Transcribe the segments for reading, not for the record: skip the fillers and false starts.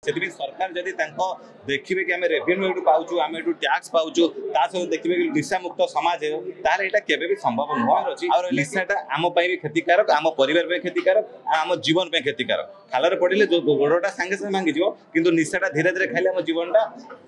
से सरकार जदि देखिए कि आम रेवेन्यू एटू पाचु आम एटू टैक्स पाचु सहित देखिए कि निशा मुक्त समाज हो तार यहाँ केवे भी संभव नुह और निशाटा आम भी क्षतिकारक आम परिवार क्षतिकारक आम जीवन क्षतिकारक खाल पड़े जो गोड़टा सांगे सांगे भांगी कि निशाटा धीरे धीरे खाइले आम जीवनटा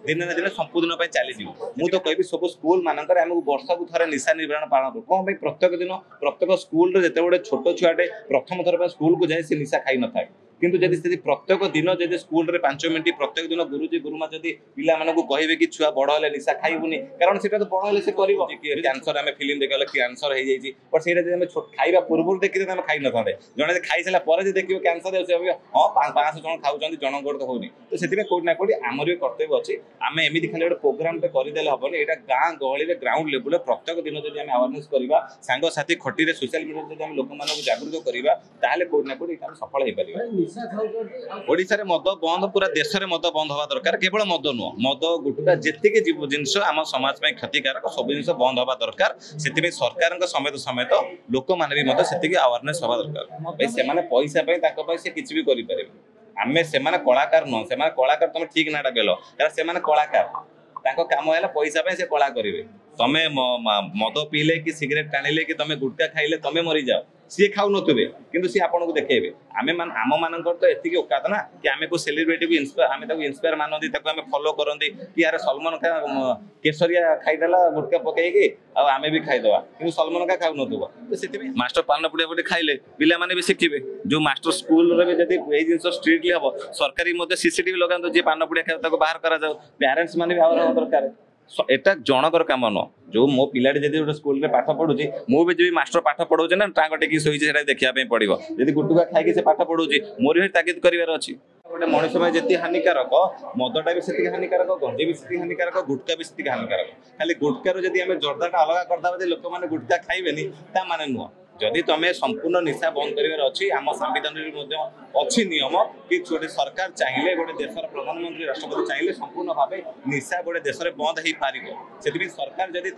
दिन ना दिन संपूर्ण चली मुझे कहि सब स्कूल मानक वर्ष को थे निशा निर्माण पालन कर कौन प्रत्येक दिन प्रत्येक स्कूल जिते छोट छुआटे प्रथम थर स्कूल को जाए निशा खाई न था किंतु जदि प्रत्येक दिन जब स्कूल रे 5 मिनिट प्रत्येक दिन गुरुजी गुरुमा जदि पिला मानकु कहिबे कि छुआ बड़ हेले निशा खाइबुनी कारण सेटा तो बड़ हेले से करिवो कैंसर आमे फिल्म देखला कैंसर हो जाई पर सेटा जदि हम खाइबा पूर्व देखि हम खाइ न थांदे जने खाइ सला पर जे देखिबो कैंसर हो हां 500 जन खाउचंदी जन गोड़ तो होनी तो सेति कोड ना कोड हमर भी कर्तव्य अछि आमे एमिति खाली एक प्रोग्राम पे करि देले हबनी एटा गां गहली रे ग्राउंड लेवल प्रत्येक दिन जदि हम अवेयरनेस करिबा सांग साथी खटी रे सोशल मीडिया जदि हम लोक मानकु जागरूक करिबा ताहाले कोड ना कोड एटा सफल हे परिबा निशा खाउचंदी ओडिशा रे मद बंद पूरा देश में मद बंद हवा दरकार केवल मद नुह मद गुटुका जितक जिनस आम समाज में क्षतिकारक सब जिन बंद हवा दरकार से सरकार समेत समेत लोक मैंने भी से अवेयरनेस हवा दरकार से पैसा से किसी भी करें आम से कलाकार नुह से कलाकार तुम ठीक ना गल से कलाकार काम है पैसा से कला करेंगे तमें मद पीले कि सिगरेट टाणिले कि तुम गुटका खाइले तुम मरी जाओ सी खाऊ नुवे कि सी आपको देखेबे आम मान तो एति औकात ना कि आम को सेलिब्रिटी को इन्स्पायर मानती आम फॉलो करती कि यार सलमान खान केसरिया खाईदेला गुटका पकईकि आम भी खाईदे कि सलमान खान खाऊ नुव तो से मास्टर पान पुड़िया पुटे खाइले पिला माने भी शिखे जो मास्टर स्कूल जिन स्ट्रिक्टली हम सरकारी सीसीटीवी लगा जी पान पुड़िया खाए बाहर करा पेरेंट्स मैंने भी आवर दरकार एटा जनकर काम न जो मो पिलाटी जब गोटे स्कूल में पाठ पढ़ुची मुझे भी मास्टर पाठ पढ़ाऊे ना टाँग टेक शोचे देखा पड़ो जब गुटुका खाई से पाठ पढ़ाऊँ मोर भी तागिद कर गोटे मनुष्य में जी हानिकारक मदटा भी से हानिकारक गंजे भी से हानिकारक गुटका भी से हानिकारक खाली गुटकार जब आम जर्दाटा अलग करदे लोक मैंने गुटका खाइबेनी ता माने नुह जदि तुम्हें संपूर्ण निशा बंद कर आम संविधान अच्छी नियम कि गोटे सरकार चाहिए गोटे देशर प्रधानमंत्री राष्ट्रपति चाहिए संपूर्ण भाव निशा गोटे देश में बंद हो पार से सरकार जदि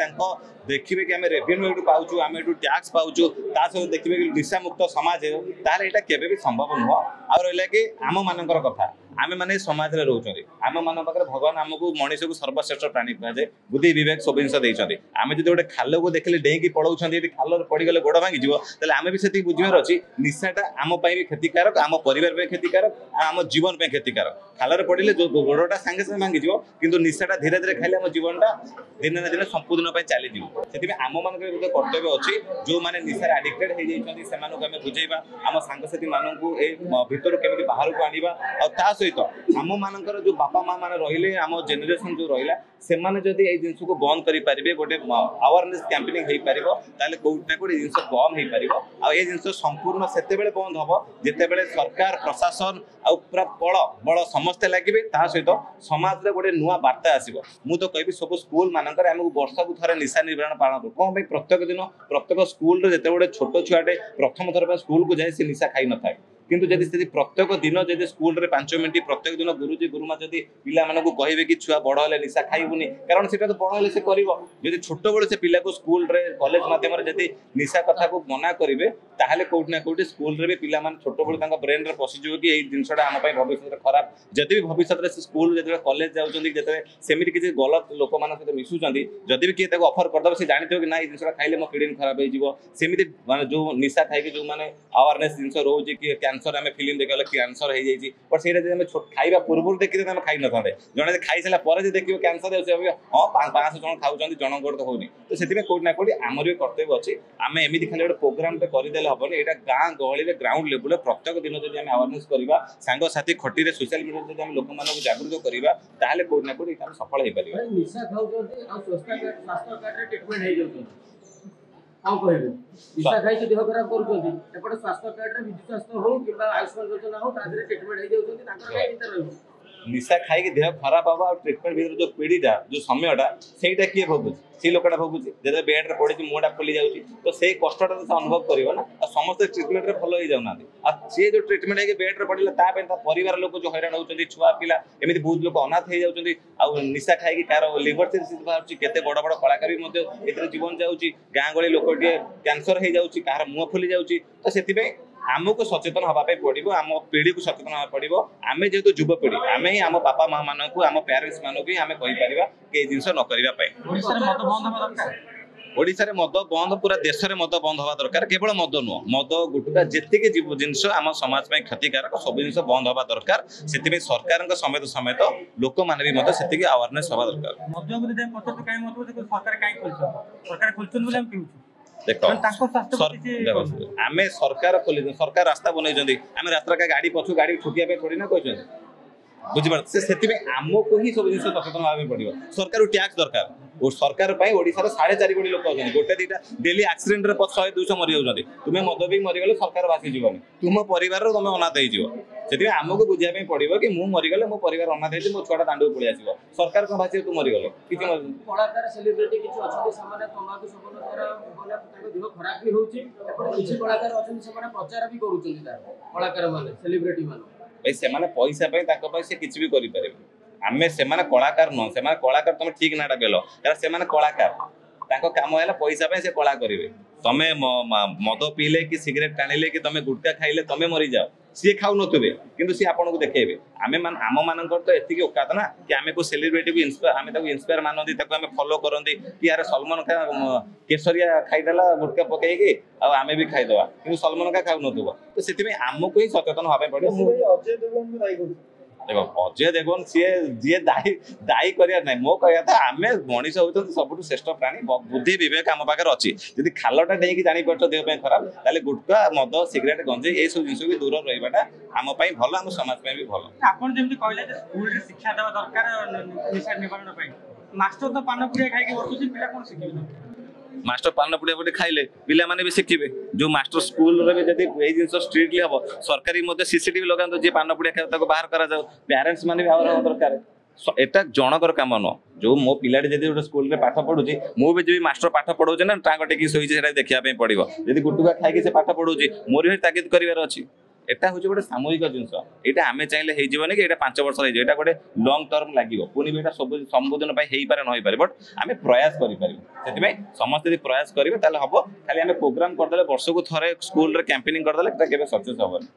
देखिए कि आम रेवेन्यू एटू पाचु आम एटू टैक्स पाचु सहित देखिए कि निशा मुक्त समाज हो तार यहाँ केवे भी संभव नुह आ रहा कि आम मानकर कथा आम मैंने समाज में रोचे आम मान पाखे भगवान आमको मनीष को सर्वश्रेष्ठ प्राणी कहुए बुद्धि विवेक सब जिन आम जो गोटे खाल को देखले डेईकी पड़ाऊँ खाल पड़गले गोड़ भांगी आम भी से बुझार अच्छी निशाटा आम भी क्षतिकारक आम परिवार क्षतिकारक आम जीवन क्षतिकारक खाल पड़े जो गोड़टा सांगे सांगे भांगी कि निशाटा धीरे धीरे खाइले आम जीवनटा दिन ना दिन संपूर्ण चली से आम मान कर्तव्य अच्छी जो मैंने निशार आडिक्टेड हो आम बुझेगा आम सांगसाथी मानक भितर केमी बाहर को आनिबा आ सहित आम मानकर जो बापा माँ मैंने रही आम जेनेरेशन जो रहा से जदि ये जिन को बंद करेंगे गोटे अवेयरनेस कैंपेनिंग हो पार कौटना कौटे जिन कम हो पार आ जिन संपूर्ण से बंद हम जिते सरकार प्रशासन आ पूरा बड़ बड़ समस्ते लगे सहित समाज में गोटे नुआ बार्ता आसो मुझे कहि सब स्कूल मानक वर्ष को थे निशा निर्माण पालन कर कौन प्रत्येक दिन प्रत्येक स्कूल जिते छोट छुआटे प्रथम थर स्कूल को जाए निशा खाई न था किंतु जदि प्रत्येक दिन जब स्कूल रे 5 मिनिट प्रत्येक दिन गुरुजी गुरुमा जदि पिला मानकु कहिबे कि छुआ बड़ हेले निशा खाइबुनी कारण सेटा तो बड़ हेले से करिवो जदि छोट बेले से पिला को स्कूल रे कॉलेज माध्यम रे जदि निशा कथा को मना करिवे ताहाले कोउट ना कोउट स्कूल रे भी पिला मान छोट बेले तांका ब्रेन रे पसि जो कि एई जिंसटा हम पई भविष्य खराब जदि भी भविष्य रे स्कूल जदि कॉलेज जाउचंदी जदि सेमिति किछि गलत लोक मान सहित मिसुचंदी जदि भी किए ताको ऑफर करदब से जानितो कि ना एई जिंसटा खाइले मो किडनी खराब हो जिवो सेमिति माने जो निशा खाइ कि जो माने अवेयरनेस जिंस रोज कि कैंसर आम फिल्म देखला कैंसर हो जाए पर से खाइबा पूर्व देखिए आम खाई न था जड़े खाई सारा पर देखिए कैंसर हाँ 500 जन खाऊँ जन गोड़ तो होनी तो से कौटना कौटी आमर भी कर्तव्य अच्छी आम एमती खाली गोटे प्रोग्राम करदे हेनी यहाँ गाँ गहली ग्राउंड लेवल प्रत्येक दिन जब आम अवेयरनेस करवा सांग साथी खटी रे सोशल मीडिया जब आम लोक मानक जागरूक करवा ताहले कौटना कौटी आम सफल हो पार हाँ कहबे निशा खाई देह खराब कर स्वास्थ्य कार्ड रे विजु स्वास्थ्य हो कि आयुष्मान योजना हो ट्रिटमेंट हो निशा खाई देह खराब हम और ट्रिटमेंट भर जो पीढ़ीटा जो समयटा से किए भोगुच से लोकटा भोगुच जब बेड रे पड़े मुँहटा फुली जाऊँगी तो से कष्टा तो अनुभव करना समस्त ट्रिटमेंट रे भल हो जाऊना सी जो ट्रिटमेंट है बेड रे पड़े परिवार लोग जो हैरान होती छुआ पिला एमती बहुत लोग अनाथ हो जाती निशा खाई कार लिवर सिरोसिस बाहर केते बड़ बड़ कलाकार भी जीवन जाऊँगी गाँ गहली लोक कैंसर हो जाऊँगी कहार मुँह फुली जाऊँगी तो से आमको सचेतन हवा पड़ो आम पीढ़ी को सचेतन हवा पड़ो आम जेहेतु युवपीढ़ी आम ही आम बापा माँ मान आम पेरेन्ट्स मानक आम कहीपर कि जिन न करने ओडिशा रे मद बंद पूरा देश में मद बंद हवा दरकार केवल मद नुह मद गुटुका जितकी जिनस आम समाज में क्षतिकारक सब जिन बंद हवा दरकार से सरकार समेत समेत लोक मैंने भी अवेयरनेस हवा दरकार देखो आम सरकार खोली सरकार रास्ता बनई आम रास्ता का गाड़ी पछू गाड़ी ठुकिया थोड़ी ना कहते बुझिपार से आमको ही सब जिन सचेतन भाव पड़ो सरकार टैक्स दरकार और सरकार ओडिशा 4.5 कोटी लोक अच्छा गोटे दीटा डेली एक्सीडेंट 100-200 मरी जाती तुम्हें मद भी मरीगले सरकार भासी जीवन तुम परिवार तुम अनाथ हो आमको बुझाई पड़ो कि मुझे मरीगले मो परिवार अनाथ हो मो छुआ दांड पलि आस सरकार कौन भासी तू मरीगल किसी कलाकार सेलिब्रिटी किछि अछथि सामान्य तंबाकू सेवन द्वारा माने ताको देह खराब भी होउछि एपट किछि कलाकार अछथि सामान्य प्रचार भी करूछथि तार कलाकार माने सेलिब्रिटी माने भाई से पैसा से किसी भी करें आमे से कलाकार नुह से कलाकार तुम ठीक नाटा बेल से कलाकार काम है पैसा से कला करेंगे तुम मद पीले कि सिगरेट टाणिले कि तुम गुटखा खाइले तुम मरी जाओ सी खाऊ नुवे कि सी आपको देखेबे आम मान तो एति औकात ना कि आम को सेलिब्रिटी को इन्स्पायर मानती आम फॉलो करती कि यार सलमान खान केसरिया खाईदेला गुटखा पकईकि आम भी खाईदे कि सलमान खान खाऊ नुव तो से आमको ही सचेतन हवा पड़ो देखो अजय देवगन सी जी दायी करार ना मो कह था आम मनीष होती सब श्रेष्ठ प्राणी बुद्धि विवेक आम पाखे अच्छी जब खालटा नहीं जापर देह खराब ताले गुटखा मद सिगरेट गंजे ये सब जिन भी दूर रहा आम भल आम समाज भी भल शिक्षा देवा दरकार निशा निवारण मास्टर तो पान पुड़िया खाई बसुची पिला कौन शिखे मास्टर पान पुड़िया पुटी खाइले पिला माने भी शिखिबे जो मास्टर स्कूल रे भी जदी ए जिंस स्ट्रिक्टली हबो सरकारी मध्ये सीसीटीवी लगान जे पान पुड़िया खाय ताको बाहर करा जाऊ पेरेंट्स माने भी आवर दरकार एटा जनकर काम न जो मो पिलाटी जदी गोटे स्कूल रे पाठ पढुची मो भी जे मास्टर पाठ पढौचे ना टांगटे की सोइचे सेटा देखिया पे पड़िबो जदी गुटुका खाई के से पाठ पढौची मोर भी ताकीद करिवार अछि एटा हूँ गोटे सामूहिक जिनस यहाँ आम चाहिए होजन कि 5 वर्ष हो गोटे लंग टर्म लगे पुणी भी सब संबोधन हो पारे न पारे बट आम प्रयास करें समस्त प्रयास करेंगे हम खाली आम प्रोग्राम करदे वर्ष को थे स्कूल कैंपेनिंग करदे सक्सेस हेनी।